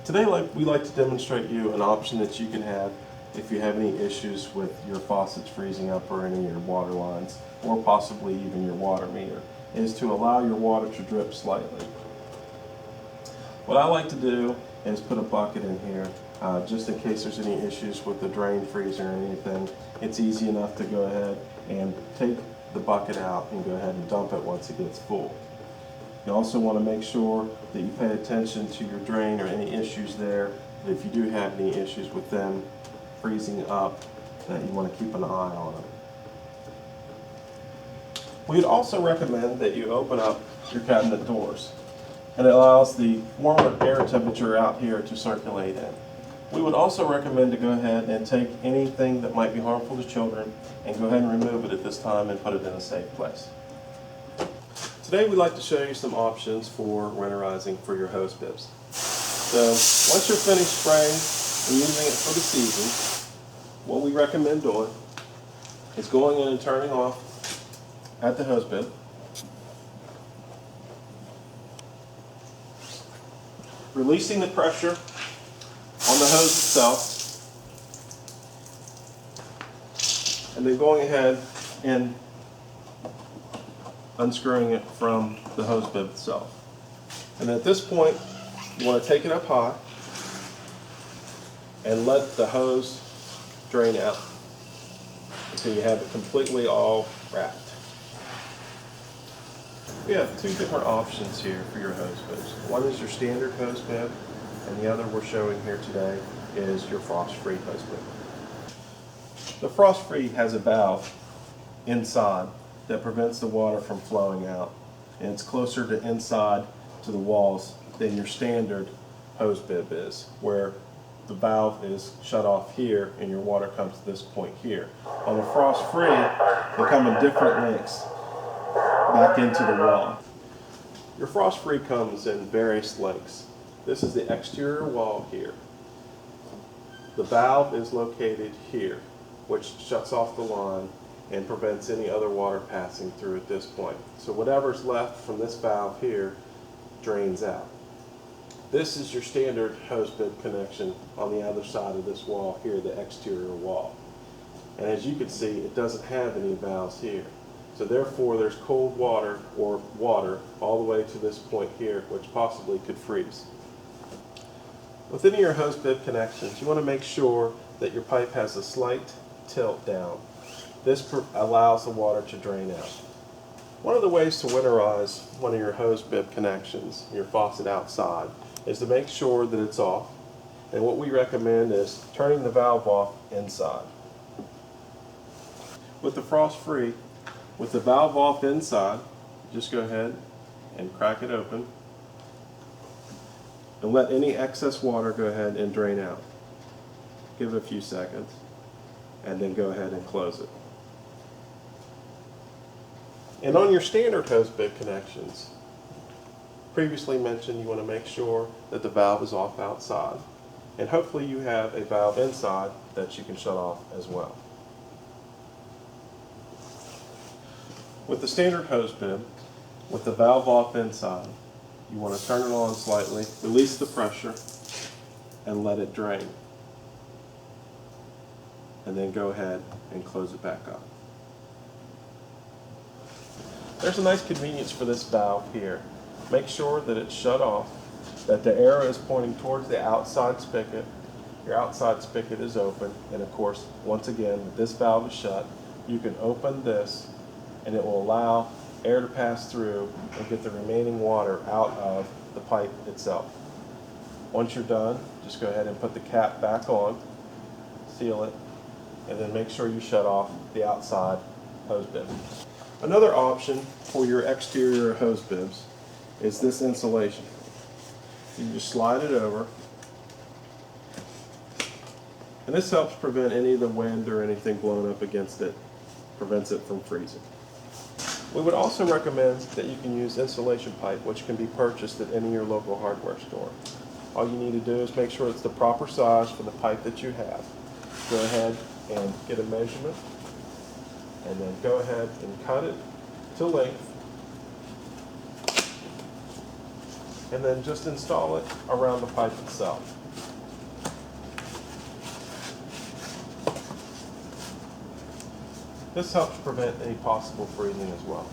Today we like to demonstrate you an option that you can have if you have any issues with your faucets freezing up or any of your water lines, or possibly even your water meter, is to allow your water to drip slightly. What I like to do is put a bucket in here just in case there's any issues with the drain freezing or anything. It's easy enough to go ahead and take the bucket out and go ahead and dump it once it gets full. You also want to make sure that you pay attention to your drain or any issues there. If you do have any issues with them freezing up, that you want to keep an eye on them. We'd also recommend that you open up your cabinet doors, and it allows the warmer air temperature out here to circulate in. We would also recommend to go ahead and take anything that might be harmful to children and go ahead and remove it at this time and put it in a safe place. Today we'd like to show you some options for winterizing for your hose bibs. So once you're finished spraying and using it for the season, what we recommend doing is going in and turning off at the hose bib, releasing the pressure on the hose itself, and then going ahead and unscrewing it from the hose bib itself. And at this point, you want to take it up high and let the hose drain out until you have it completely all wrapped. We have two different options here for your hose bibs. One is your standard hose bib, and the other we're showing here today is your frost-free hose bib. The frost-free has a valve inside that prevents the water from flowing out, and it's closer to inside to the walls than your standard hose bib is, where the valve is shut off here and your water comes to this point here. On the frost-free, they come in different lengths back into the wall. Your frost-free comes in various lengths. This is the exterior wall here. The valve is located here, which shuts off the line and prevents any other water passing through at this point. So whatever's left from this valve here drains out. This is your standard hose bib connection on the other side of this wall here, the exterior wall. And as you can see, it doesn't have any valves here. So therefore there's cold water or water all the way to this point here, which possibly could freeze. With any of your hose bib connections, you want to make sure that your pipe has a slight tilt down. This allows the water to drain out. One of the ways to winterize one of your hose bib connections, your faucet outside, is to make sure that it's off. And what we recommend is turning the valve off inside. With the frost-free, with the valve off inside, just go ahead and crack it open and let any excess water go ahead and drain out. Give it a few seconds and then go ahead and close it. And on your standard hose bib connections, previously mentioned, you want to make sure that the valve is off outside. And hopefully you have a valve inside that you can shut off as well. With the standard hose bib, with the valve off inside, you want to turn it on slightly, release the pressure, and let it drain. And then go ahead and close it back up. There's a nice convenience for this valve here. Make sure that it's shut off, that the arrow is pointing towards the outside spigot. Your outside spigot is open, and of course, once again, this valve is shut. You can open this, and it will allow air to pass through and get the remaining water out of the pipe itself. Once you're done, just go ahead and put the cap back on, seal it, and then make sure you shut off the outside hose bib. Another option for your exterior hose bibs is this insulation. You just slide it over, and this helps prevent any of the wind or anything blowing up against it, prevents it from freezing. We would also recommend that you can use insulation pipe, which can be purchased at any of your local hardware store. All you need to do is make sure it's the proper size for the pipe that you have. Go ahead and get a measurement, and then go ahead and cut it to length, and then just install it around the pipe itself. This helps prevent any possible freezing as well.